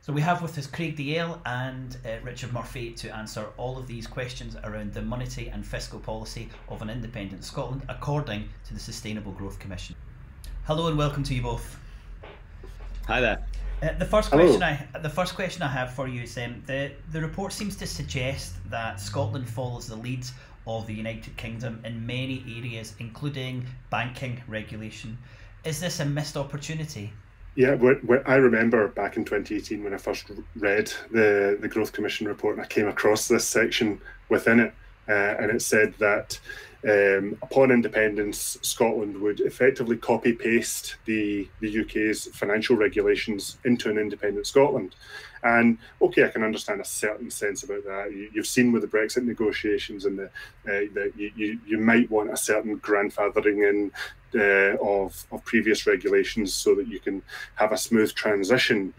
So we have with us Craig Dalzell and Richard Murphy to answer all of these questions around the monetary and fiscal policy of an independent Scotland according to the Sustainable Growth Commission. Hello and welcome to you both. Hi there. The first question I have for you is the report seems to suggest that Scotland follows the lead of the United Kingdom in many areas, including banking regulation. Is this a missed opportunity? Yeah, I remember back in 2018 when I first read the Growth Commission report, and I came across this section within it, and it said that upon independence, Scotland would effectively copy-paste the UK's financial regulations into an independent Scotland. And okay, I can understand a certain sense about that. You've seen with the Brexit negotiations, and you might want a certain grandfathering in of previous regulations so that you can have a smooth transition.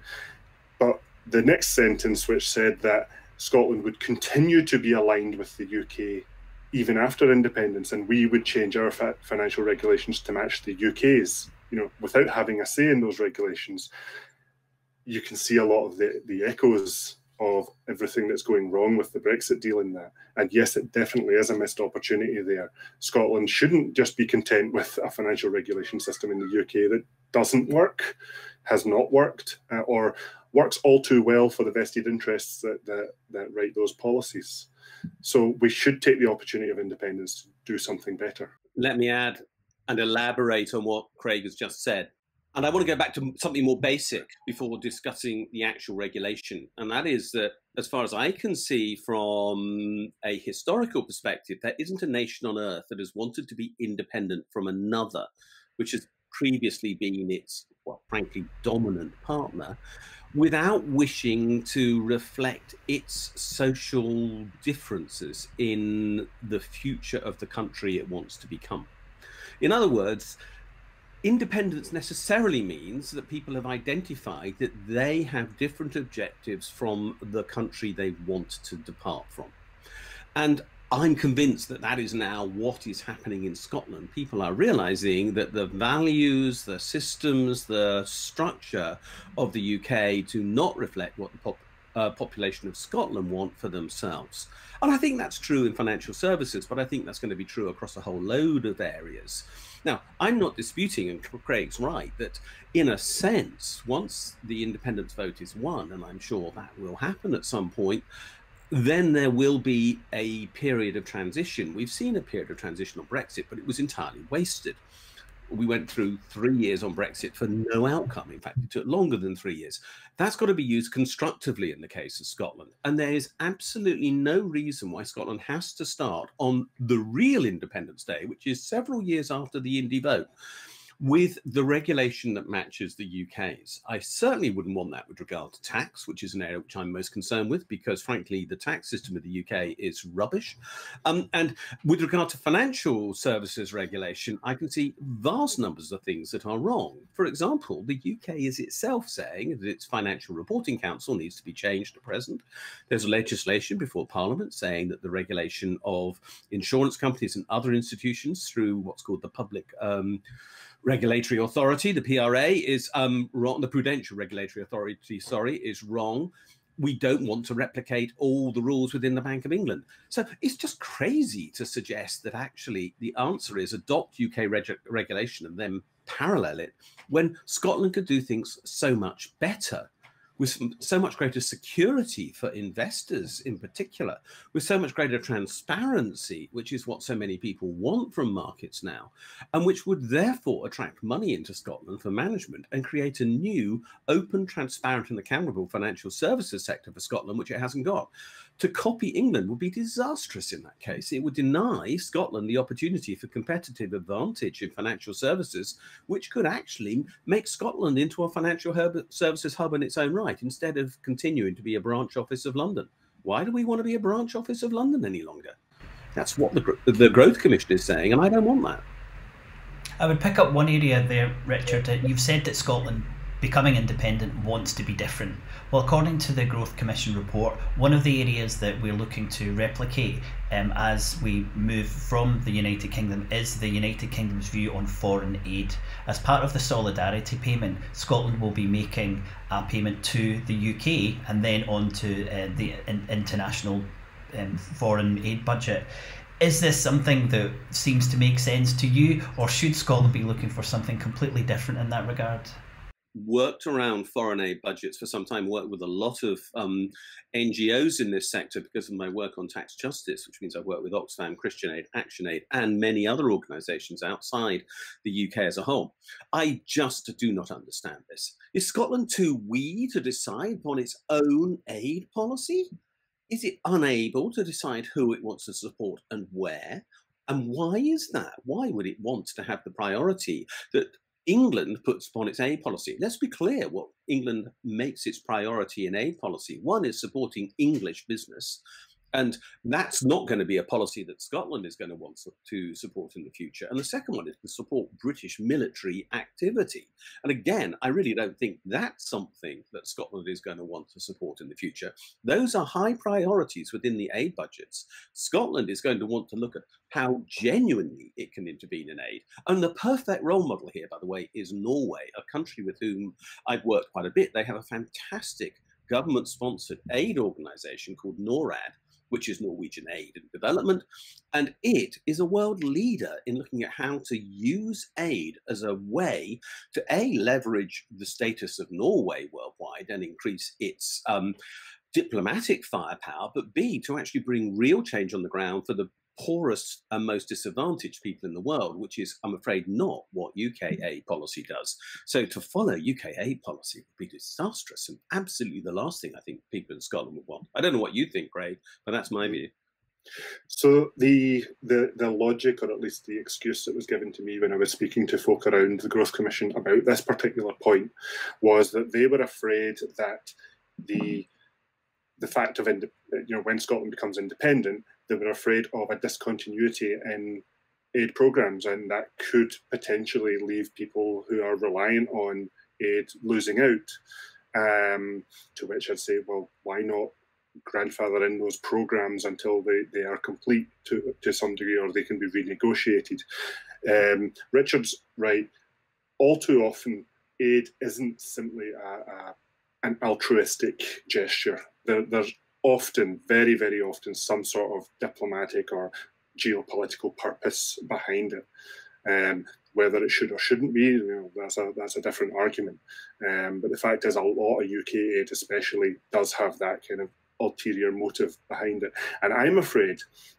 But the next sentence, which said that Scotland would continue to be aligned with the UK even after independence, and we would change our financial regulations to match the UK's, without having a say in those regulations, you can see a lot of the echoes of everything that's going wrong with the Brexit deal in that. And yes, it definitely is a missed opportunity there. Scotland shouldn't just be content with a financial regulation system in the UK that doesn't work, has not worked, or works all too well for the vested interests that write those policies. So we should take the opportunity of independence to do something better. Let me add and elaborate on what Craig has just said. And I want to go back to something more basic before discussing the actual regulation. And that is that, as far as I can see from a historical perspective, there isn't a nation on earth that has wanted to be independent from another, which has previously been its, frankly, dominant partner, without wishing to reflect its social differences in the future of the country it wants to become. In other words, independence necessarily means that people have identified that they have different objectives from the country they want to depart from. And I'm convinced that that is now what is happening in Scotland. People are realizing that the values, the systems, the structure of the UK do not reflect what the population of Scotland want for themselves. And I think that's true in financial services, but I think that's going to be true across a whole load of areas. Now, I'm not disputing, and Craig's right, that in a sense, once the independence vote is won, and I'm sure that will happen at some point, then there will be a period of transition. We've seen a period of transition on Brexit, but it was entirely wasted. We went through 3 years on Brexit for no outcome. In fact, it took longer than 3 years. That's got to be used constructively in the case of Scotland. And there is absolutely no reason why Scotland has to start on the real Independence Day, which is several years after the Indy vote, with the regulation that matches the UK's. I certainly wouldn't want that with regard to tax, which is an area which I'm most concerned with, because frankly, the tax system of the UK is rubbish. And with regard to financial services regulation, I can see vast numbers of things that are wrong. For example, the UK is itself saying that its Financial Reporting Council needs to be changed at present. There's legislation before Parliament saying that the regulation of insurance companies and other institutions through what's called the Public Regulatory Authority, the PRA, is wrong. The Prudential Regulatory Authority, is wrong. We don't want to replicate all the rules within the Bank of England. So it's just crazy to suggest that actually the answer is adopt UK regulation and then parallel it, when Scotland could do things so much better, with so much greater security for investors in particular, with so much greater transparency, which is what so many people want from markets now, and which would therefore attract money into Scotland for management and create a new, open, transparent and accountable financial services sector for Scotland, which it hasn't got. To copy England would be disastrous in that case. It would deny Scotland the opportunity for competitive advantage in financial services, which could actually make Scotland into a financial services hub in its own right, instead of continuing to be a branch office of London. Why do we want to be a branch office of London any longer? That's what the Growth Commission is saying, and I don't want that. I would pick up one area there, Richard. You've said that Scotland becoming independent wants to be different. Well, according to the Growth Commission report, one of the areas that we're looking to replicate as we move from the United Kingdom is the United Kingdom's view on foreign aid. As part of the solidarity payment, Scotland will be making a payment to the UK and then on to the international foreign aid budget. Is this something that seems to make sense to you, or should Scotland be looking for something completely different in that regard? Worked around foreign aid budgets for some time, worked with a lot of NGOs in this sector because of my work on tax justice, which means I've worked with Oxfam, Christian Aid, Action Aid, and many other organisations outside the UK as a whole. I just do not understand this. Is Scotland too wee to decide upon its own aid policy? Is it unable to decide who it wants to support and where? And why is that? Why would it want to have the priority that England puts upon its aid policy? Let's be clear what England makes its priority in aid policy. One is supporting English business. And that's not going to be a policy that Scotland is going to want to support in the future. And the second one is to support British military activity. And again, I really don't think that's something that Scotland is going to want to support in the future. Those are high priorities within the aid budgets. Scotland is going to want to look at how genuinely it can intervene in aid. And the perfect role model here, by the way, is Norway, a country with whom I've worked quite a bit. They have a fantastic government-sponsored aid organisation called NORAD, which is Norwegian Aid and Development, and it is a world leader in looking at how to use aid as a way to A, leverage the status of Norway worldwide and increase its diplomatic firepower, but B, to actually bring real change on the ground for the poorest and most disadvantaged people in the world, which is, I'm afraid, not what UK aid policy does. So to follow UK aid policy would be disastrous and absolutely the last thing I think people in Scotland would want. I don't know what you think, Craig, but that's my view. So the logic, or at least the excuse that was given to me when I was speaking to folk around the Growth Commission about this particular point, was that they were afraid that the fact of when Scotland becomes independent, they were afraid of a discontinuity in aid programs, and that could potentially leave people who are reliant on aid losing out. To which I'd say, well, why not grandfather in those programs until they are complete to some degree, or they can be renegotiated? Richard's right. All too often, aid isn't simply an altruistic gesture. There's often, very, very often, some sort of diplomatic or geopolitical purpose behind it. Whether it should or shouldn't be, that's a different argument. But the fact is, a lot of UK aid especially does have that kind of ulterior motive behind it. And I'm afraid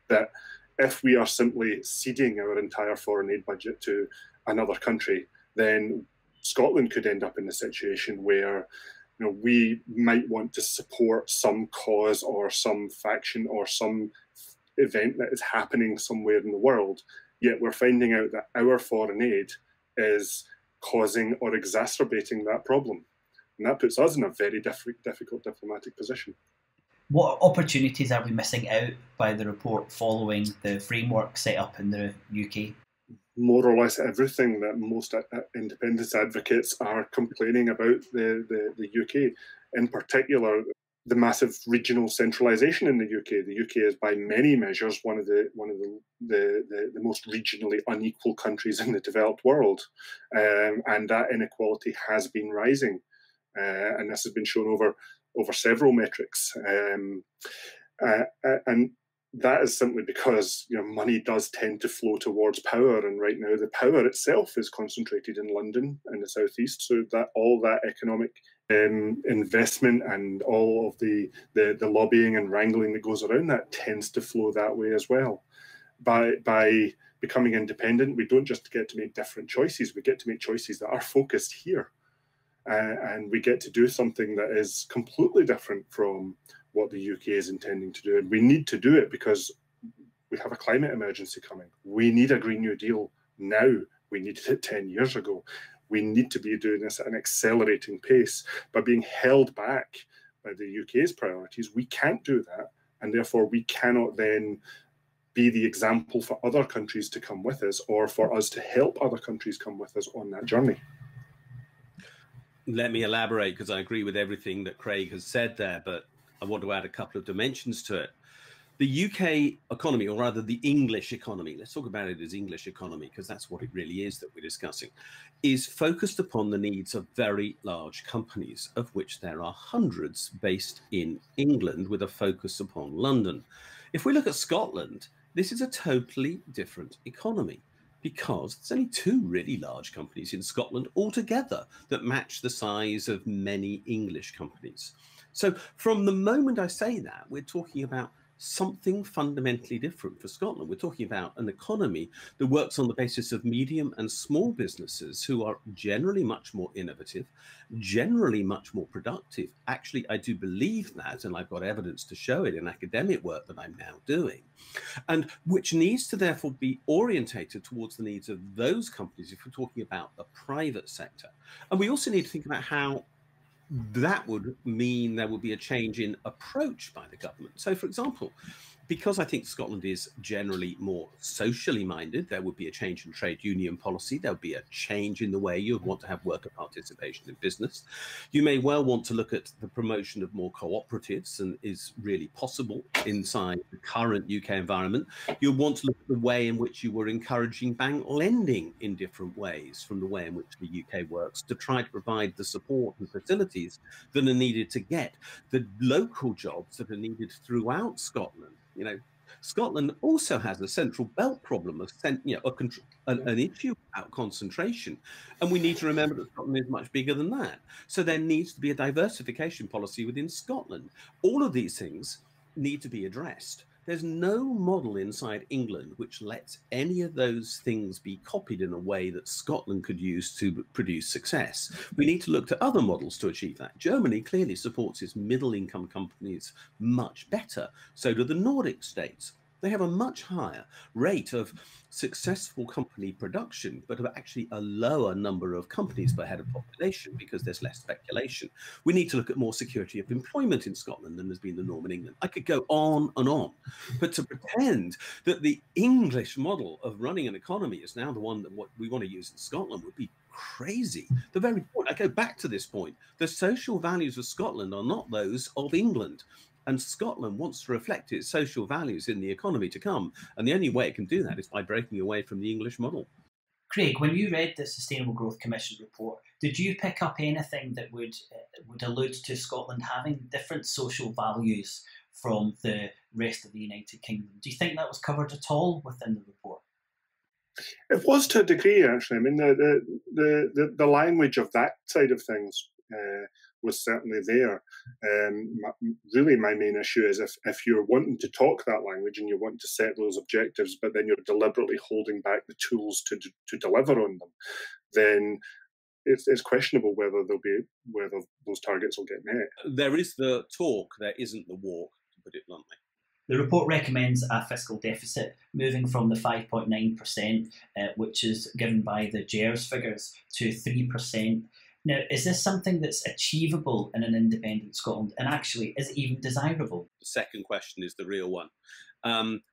that if we are simply ceding our entire foreign aid budget to another country, then Scotland could end up in a situation where we might want to support some cause or some faction or some event that is happening somewhere in the world, yet we're finding out that our foreign aid is causing or exacerbating that problem. And that puts us in a very difficult diplomatic position. What opportunities are we missing out by the report following the framework set up in the UK? More or less everything that most independence advocates are complaining about the UK. In particular, the massive regional centralisation in the UK. The UK is, by many measures, one of the most regionally unequal countries in the developed world, and that inequality has been rising, and this has been shown over several metrics, and that is simply because money does tend to flow towards power, and right now the power itself is concentrated in London and the southeast. So that all that economic investment and all of the lobbying and wrangling that goes around that tends to flow that way as well. By becoming independent, we don't just get to make different choices; we get to make choices that are focused here, and we get to do something that is completely different from what the UK is intending to do. And we need to do it because we have a climate emergency coming. We need a Green New Deal now. We needed it 10 years ago. We need to be doing this at an accelerating pace. By being held back by the UK's priorities, we can't do that. And therefore, we cannot then be the example for other countries to come with us, or for us to help other countries come with us on that journey. Let me elaborate, because I agree with everything that Craig has said there, but I want to add a couple of dimensions to it. The UK economy, or rather the English economy, let's talk about it as English economy, because that's what it really is that we're discussing, is focused upon the needs of very large companies, of which there are hundreds based in England with a focus upon London. If we look at Scotland, this is a totally different economy, because there's only two really large companies in Scotland altogether that match the size of many English companies. So from the moment I say that, we're talking about something fundamentally different for Scotland. We're talking about an economy that works on the basis of medium and small businesses who are generally much more innovative, generally much more productive. Actually, I do believe that, and I've got evidence to show it in academic work that I'm now doing, and which needs to therefore be orientated towards the needs of those companies if we're talking about the private sector. And we also need to think about how that would mean there would be a change in approach by the government. So, for example, because I think Scotland is generally more socially minded, there would be a change in trade union policy. There would be a change in the way you would want to have worker participation in business. You may well want to look at the promotion of more cooperatives, and is really possible inside the current UK environment. You'll want to look at the way in which you were encouraging bank lending in different ways from the way in which the UK works, to try to provide the support and facilities that are needed to get the local jobs that are needed throughout Scotland. You know, Scotland also has a central belt problem of, an issue about concentration. And we need to remember that Scotland is much bigger than that. So there needs to be a diversification policy within Scotland. All of these things need to be addressed. There's no model inside England which lets any of those things be copied in a way that Scotland could use to produce success. We need to look to other models to achieve that. Germany clearly supports its middle-income companies much better. So do the Nordic states. They have a much higher rate of successful company production, but of actually a lower number of companies per head of population because there's less speculation. We need to look at more security of employment in Scotland than has been the norm in England. I could go on and on, but to pretend that the English model of running an economy is now the one that what we want to use in Scotland would be crazy. The very point, I go back to this point, the social values of Scotland are not those of England. And Scotland wants to reflect its social values in the economy to come. And the only way it can do that is by breaking away from the English model. Craig, when you read the Sustainable Growth Commission report, did you pick up anything that would allude to Scotland having different social values from the rest of the United Kingdom? Do you think that was covered at all within the report? It was, to a degree, actually. I mean, the language of that side of things was certainly there. Really, my main issue is if you're wanting to talk that language and you want to set those objectives, but then you're deliberately holding back the tools to deliver on them, then it's questionable whether those targets will get met. There is the talk, there isn't the walk, to put it bluntly. The report recommends a fiscal deficit moving from the 5.9%, which is given by the GERS figures, to 3%. Now, is this something that's achievable in an independent Scotland? And actually, is it even desirable? The second question is the real one.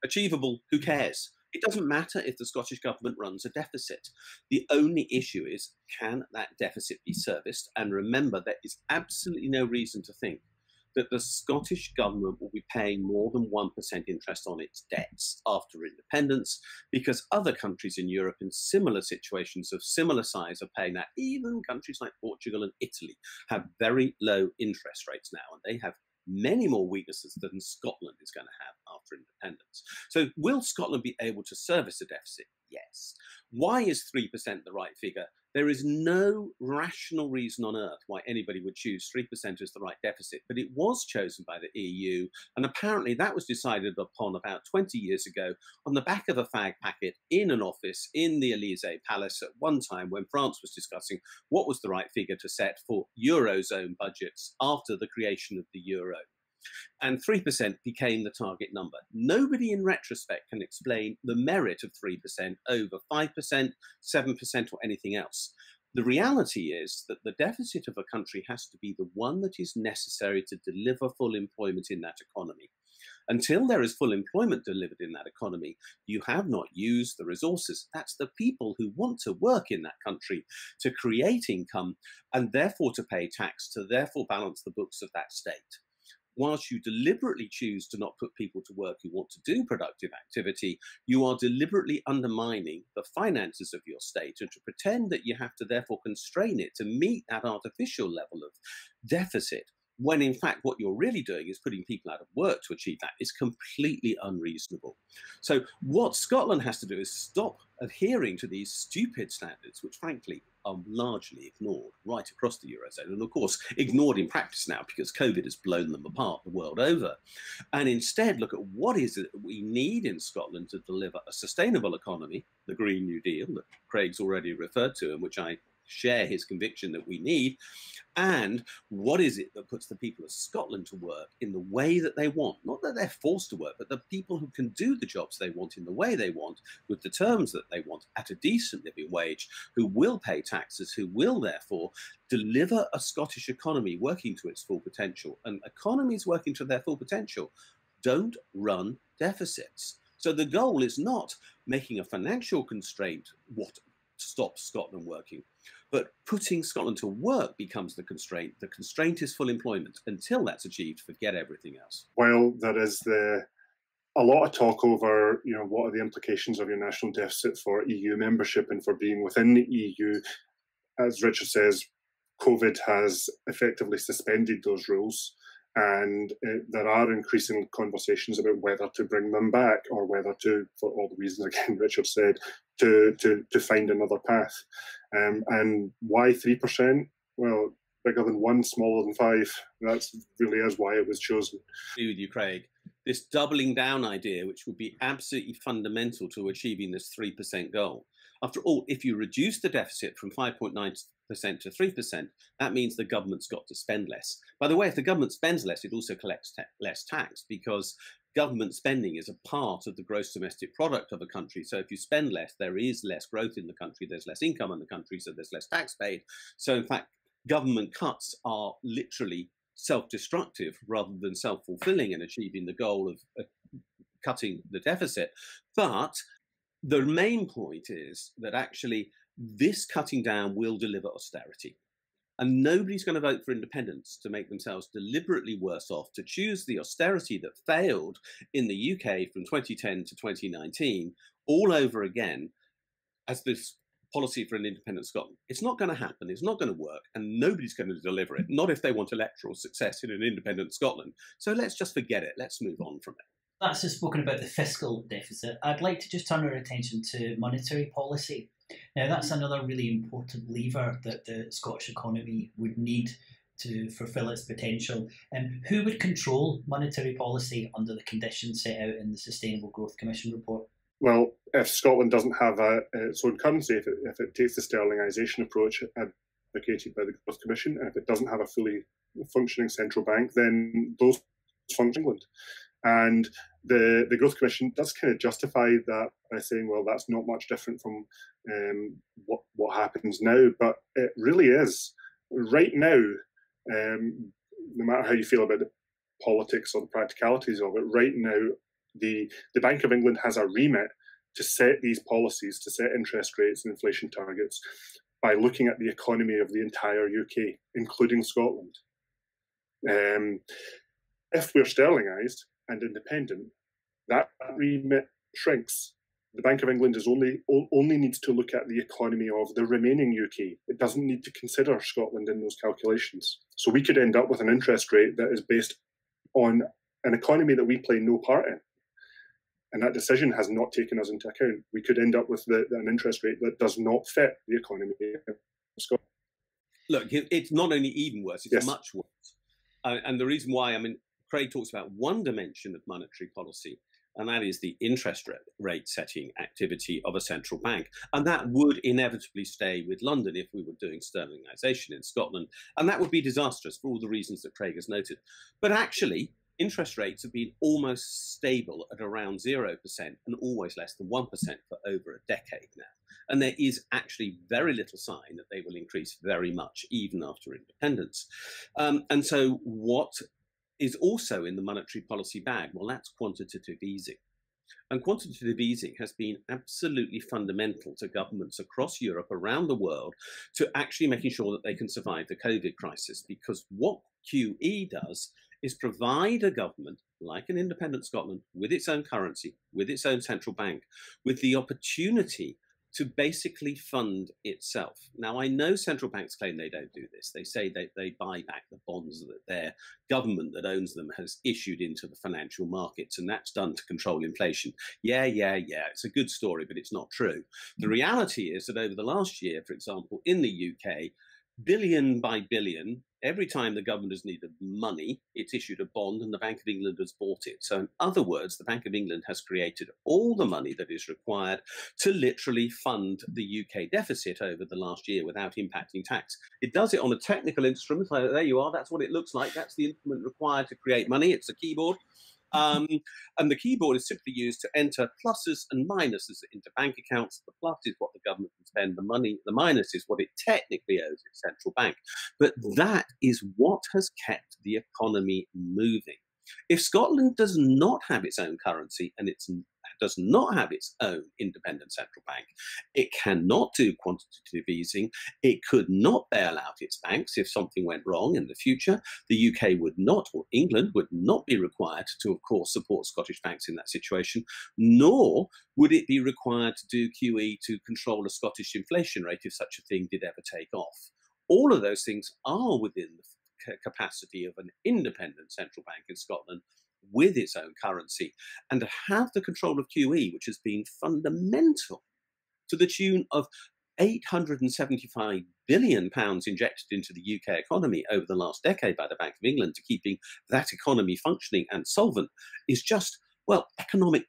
Achievable, who cares? It doesn't matter if the Scottish Government runs a deficit. The only issue is, can that deficit be serviced? And remember, there is absolutely no reason to think that the Scottish Government will be paying more than 1% interest on its debts after independence, because other countries in Europe in similar situations of similar size are paying that. Even countries like Portugal and Italy have very low interest rates now, and they have many more weaknesses than Scotland is going to have after independence. So will Scotland be able to service a deficit? Yes. Why is 3% the right figure? There is no rational reason on earth why anybody would choose 3% as the right deficit, but it was chosen by the EU, and apparently that was decided upon about 20 years ago on the back of a fag packet in an office in the Elysee Palace at one time when France was discussing what was the right figure to set for Eurozone budgets after the creation of the euro. And 3% became the target number. Nobody in retrospect can explain the merit of 3% over 5%, 7%, or anything else. The reality is that the deficit of a country has to be the one that is necessary to deliver full employment in that economy. Until there is full employment delivered in that economy, you have not used the resources. That's the people who want to work in that country to create income and therefore to pay tax, to therefore balance the books of that state. Whilst you deliberately choose to not put people to work who want to do productive activity, you are deliberately undermining the finances of your state, and to pretend that you have to therefore constrain it to meet that artificial level of deficit, when in fact what you're really doing is putting people out of work to achieve that, is completely unreasonable. So what Scotland has to do is stop adhering to these stupid standards, which frankly are largely ignored right across the Eurozone, and of course ignored in practice now because COVID has blown them apart the world over, and instead look at what is it that we need in Scotland to deliver a sustainable economy, the Green New Deal that Craig's already referred to, and which I share his conviction that we need, and what is it that puts the people of Scotland to work in the way that they want, not that they're forced to work, but the people who can do the jobs they want in the way they want, with the terms that they want, at a decent living wage, who will pay taxes, who will therefore deliver a Scottish economy working to its full potential. And economies working to their full potential don't run deficits. So the goal is not making a financial constraint what stops Scotland working, but putting Scotland to work becomes the constraint. The constraint is full employment. Until that's achieved, forget everything else. While there is a lot of talk over, what are the implications of your national deficit for EU membership and for being within the EU, as Richard says, COVID has effectively suspended those rules. And there are increasing conversations about whether to bring them back or whether to, for all the reasons again Richard said, to find another path. And why 3%? Well, bigger than 1, smaller than 5. That really is why it was chosen. I agree with you, Craig. This doubling down idea, which would be absolutely fundamental to achieving this 3% goal. After all, if you reduce the deficit from 5.9% to 3%, that means the government's got to spend less. By the way, if the government spends less, it also collects less tax, because government spending is a part of the gross domestic product of a country. So if you spend less, there is less growth in the country, there's less income in the country, so there's less tax paid. So in fact, government cuts are literally self-destructive rather than self-fulfilling in achieving the goal of cutting the deficit. But the main point is that actually this cutting down will deliver austerity. And nobody's going to vote for independence to make themselves deliberately worse off, to choose the austerity that failed in the UK from 2010 to 2019 all over again as this policy for an independent Scotland. It's not going to happen. It's not going to work. And nobody's going to deliver it, not if they want electoral success in an independent Scotland. So let's just forget it. Let's move on from it. That's just spoken about the fiscal deficit. I'd like to just turn our attention to monetary policy. Now, that's another really important lever that the Scottish economy would need to fulfil its potential. Who would control monetary policy under the conditions set out in the Sustainable Growth Commission report? Well, if Scotland doesn't have its own currency, if it takes the sterlingisation approach advocated by the Growth Commission, and if it doesn't have a fully functioning central bank, then those function England. And the Growth Commission does kind of justify that by saying, well, that's not much different from what happens now. But it really is. Right now, no matter how you feel about the politics or the practicalities of it, right now, the Bank of England has a remit to set these policies, to set interest rates and inflation targets by looking at the economy of the entire UK, including Scotland. If we're sterlingised and independent, that remit shrinks. The Bank of England only needs to look at the economy of the remaining UK. It doesn't need to consider Scotland in those calculations. So we could end up with an interest rate that is based on an economy that we play no part in. And that decision has not taken us into account. We could end up with an interest rate that does not fit the economy of Scotland. Look, it's not only even worse, it's much worse. And the reason why, Craig talks about one dimension of monetary policy, and that is the interest rate setting activity of a central bank. And that would inevitably stay with London if we were doing sterlingisation in Scotland. And that would be disastrous for all the reasons that Craig has noted. But actually, interest rates have been almost stable at around 0% and always less than 1% for over a decade now. And there is actually very little sign that they will increase very much, even after independence. And so what is also in the monetary policy bag. Well, that's quantitative easing. And quantitative easing has been absolutely fundamental to governments across Europe, around the world, to actually making sure that they can survive the COVID crisis. Because what QE does is provide a government, like an independent Scotland, with its own currency, with its own central bank, with the opportunity to basically fund itself. Now, I know central banks claim they don't do this. They say they buy back the bonds that their government that owns them has issued into the financial markets, and that's done to control inflation. Yeah. It's a good story, but it's not true. The reality is that over the last year, for example, in the UK, billion by billion, every time the government has needed money, it's issued a bond and the Bank of England has bought it. So in other words, the Bank of England has created all the money that is required to literally fund the UK deficit over the last year without impacting tax. It does it on a technical instrument. There you are. That's what it looks like. That's the instrument required to create money. It's a keyboard. And the keyboard is simply used to enter pluses and minuses into bank accounts. The plus is what the government can spend the money. The minus is what it technically owes its central bank. But that is what has kept the economy moving. If Scotland does not have its own currency and it does not have its own independent central bank, it cannot do quantitative easing. It could not bail out its banks if something went wrong in the future. The UK would not, or England would not be required to, of course, support Scottish banks in that situation, nor would it be required to do QE to control a Scottish inflation rate if such a thing did ever take off. All of those things are within the capacity of an independent central bank in Scotland with its own currency, and to have the control of QE, which has been fundamental to the tune of £875 billion injected into the UK economy over the last decade by the Bank of England to keeping that economy functioning and solvent, is just, well, economic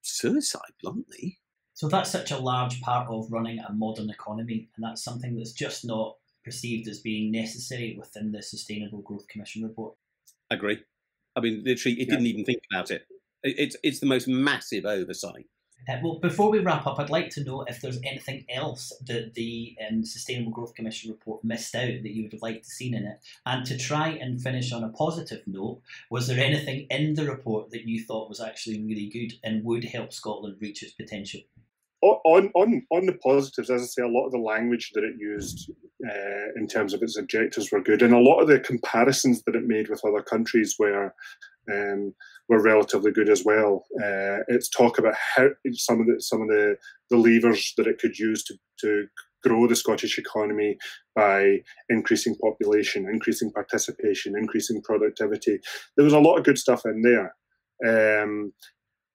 suicide, bluntly. So that's such a large part of running a modern economy, and that's something that's just not perceived as being necessary within the Sustainable Growth Commission report. I agree. I mean, literally, it didn't even think about it. It's the most massive oversight. Well, before we wrap up, I'd like to know if there's anything else that the Sustainable Growth Commission report missed out that you would have liked to see in it. And to try and finish on a positive note, was there anything in the report that you thought was actually really good and would help Scotland reach its potential? On the positives, as I say, a lot of the language that it used in terms of its objectives were good, and a lot of the comparisons that it made with other countries were relatively good as well. It's talk about how some of the levers that it could use to grow the Scottish economy by increasing population, increasing participation, increasing productivity. There was a lot of good stuff in there.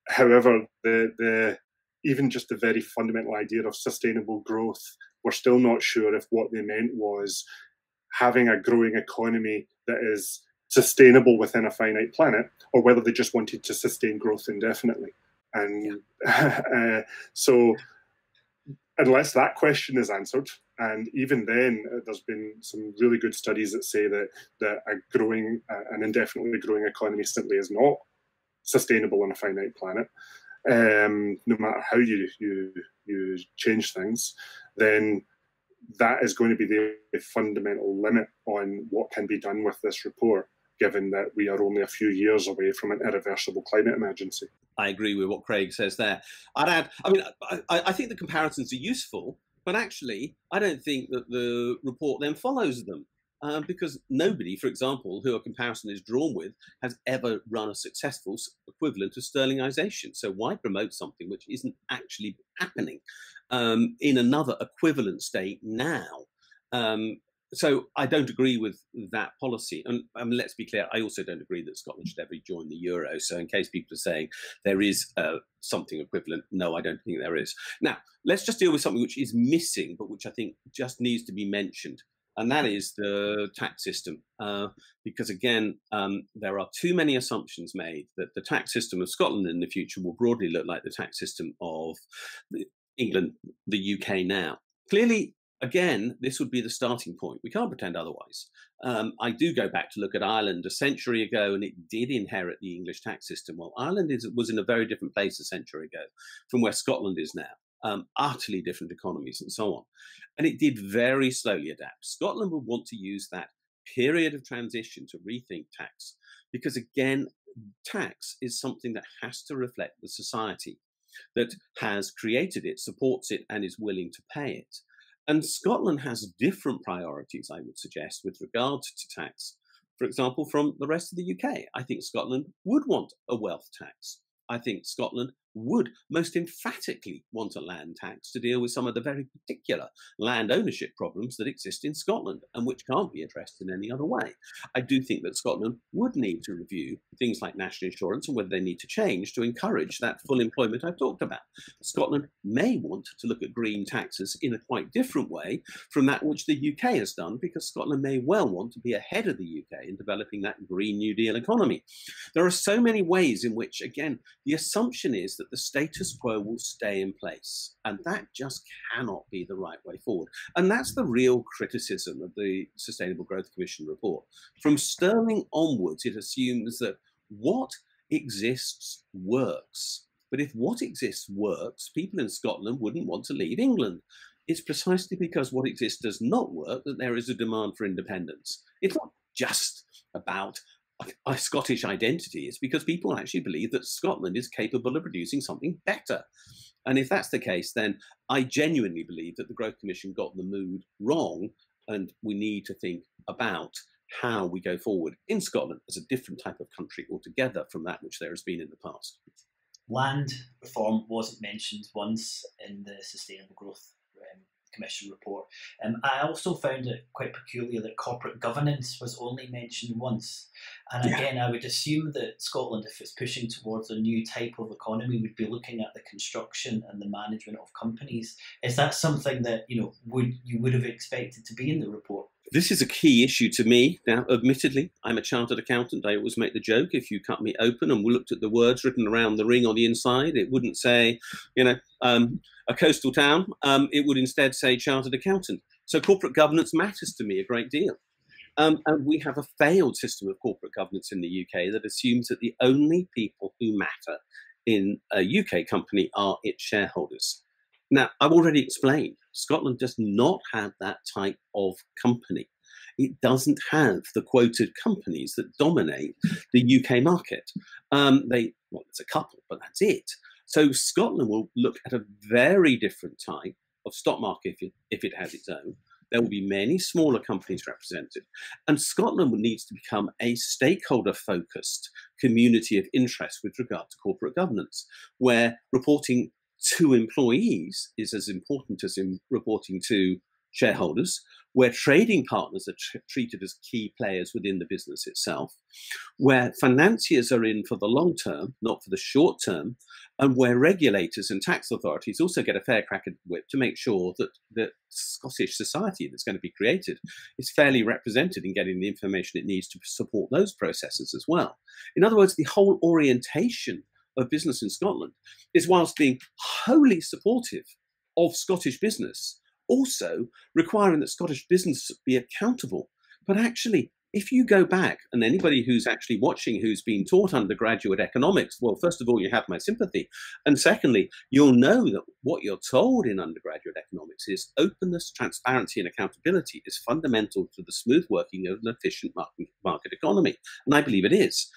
However, even just the very fundamental idea of sustainable growth, we're still not sure if what they meant was having a growing economy that is sustainable within a finite planet, or whether they just wanted to sustain growth indefinitely. And so unless that question is answered, and even then, there's been some really good studies that say that an indefinitely growing economy simply is not sustainable on a finite planet. No matter how you change things, then that is going to be the fundamental limit on what can be done with this report, given that we are only a few years away from an irreversible climate emergency. I agree with what Craig says there. I'd add, I think the comparisons are useful, but actually, I don't think that the report then follows them. Because nobody, for example, who a comparison is drawn with, has ever run a successful equivalent of sterlingization. So why promote something which isn't actually happening in another equivalent state now? So I don't agree with that policy. And let's be clear, I also don't agree that Scotland should ever join the euro. So in case people are saying there is something equivalent, no, I don't think there is. Now, let's just deal with something which is missing, but which I think just needs to be mentioned. And that is the tax system, because again, there are too many assumptions made that the tax system of Scotland in the future will broadly look like the tax system of England, the UK now. Clearly, again, this would be the starting point. We can't pretend otherwise. I do go back to look at Ireland a century ago, and it did inherit the English tax system. Well, Ireland was in a very different place a century ago from where Scotland is now. Utterly different economies and so on. And it did very slowly adapt. Scotland would want to use that period of transition to rethink tax, because again, tax is something that has to reflect the society that has created it, supports it, and is willing to pay it. And Scotland has different priorities, I would suggest, with regard to tax, for example, from the rest of the UK. I think Scotland would want a wealth tax. I think Scotland would most emphatically want a land tax to deal with some of the very particular land ownership problems that exist in Scotland and which can't be addressed in any other way. I do think that Scotland would need to review things like national insurance and whether they need to change to encourage that full employment I've talked about. Scotland may want to look at green taxes in a quite different way from that which the UK has done, because Scotland may well want to be ahead of the UK in developing that Green New Deal economy. There are so many ways in which, again, the assumption is that the status quo will stay in place, and that just cannot be the right way forward. And that's the real criticism of the Sustainable Growth Commission report. From Sterling onwards, it assumes that what exists works. But if what exists works, people in Scotland wouldn't want to leave England. It's precisely because what exists does not work that there is a demand for independence. It's not just about a Scottish identity. Is because people actually believe that Scotland is capable of producing something better. And if that's the case, then I genuinely believe that the Growth Commission got the mood wrong, and we need to think about how we go forward in Scotland as a different type of country altogether from that which there has been in the past. Land reform wasn't mentioned once in the Sustainable Growth Commission report. I also found it quite peculiar that corporate governance was only mentioned once. And again, I would assume that Scotland, if it's pushing towards a new type of economy, would be looking at the construction and the management of companies. Is that something that you would have expected to be in the report? This is a key issue to me. Now, admittedly, I'm a chartered accountant. I always make the joke, if you cut me open and we looked at the words written around the ring on the inside, it wouldn't say, a coastal town. It would instead say chartered accountant. So corporate governance matters to me a great deal. And we have a failed system of corporate governance in the UK that assumes that the only people who matter in a UK company are its shareholders. Now, I've already explained, Scotland does not have that type of company. It doesn't have the quoted companies that dominate the UK market. There's a couple, but that's it. So Scotland will look at a very different type of stock market if it has its own. There will be many smaller companies represented. And Scotland needs to become a stakeholder-focused community of interest with regard to corporate governance, where reporting to employees is as important as in reporting to shareholders, where trading partners are treated as key players within the business itself, where financiers are in for the long term, not for the short term, and where regulators and tax authorities also get a fair crack at the whip to make sure that the Scottish society that's going to be created is fairly represented in getting the information it needs to support those processes as well. In other words, the whole orientation of business in Scotland is, whilst being wholly supportive of Scottish business, also requiring that Scottish business be accountable. But actually, if you go back, and anybody who's actually watching who's been taught undergraduate economics, well, first of all, you have my sympathy. And secondly, you'll know that what you're told in undergraduate economics is openness, transparency, and accountability is fundamental to the smooth working of an efficient market economy. And I believe it is.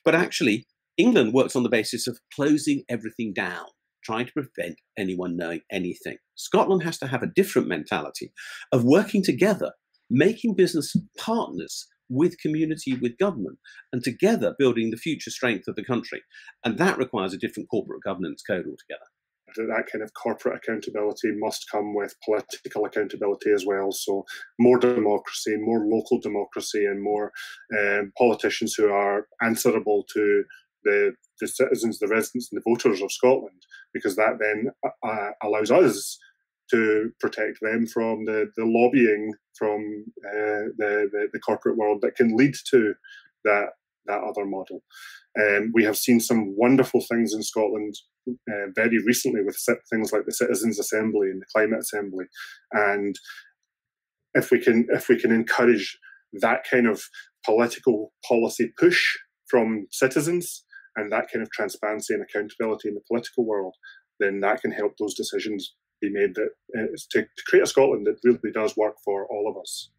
But actually, England works on the basis of closing everything down, trying to prevent anyone knowing anything. Scotland has to have a different mentality of working together, making business partners with community, with government, and together building the future strength of the country. And that requires a different corporate governance code altogether. That kind of corporate accountability must come with political accountability as well. So more democracy, more local democracy, and more politicians who are answerable to the citizens, the residents, and the voters of Scotland, because that then allows us to protect them from the lobbying from the corporate world that can lead to that other model. We have seen some wonderful things in Scotland very recently with things like the Citizens' Assembly and the Climate Assembly, and if we can encourage that kind of political policy push from citizens and that kind of transparency and accountability in the political world, then that can help those decisions be made that to create a Scotland that really does work for all of us.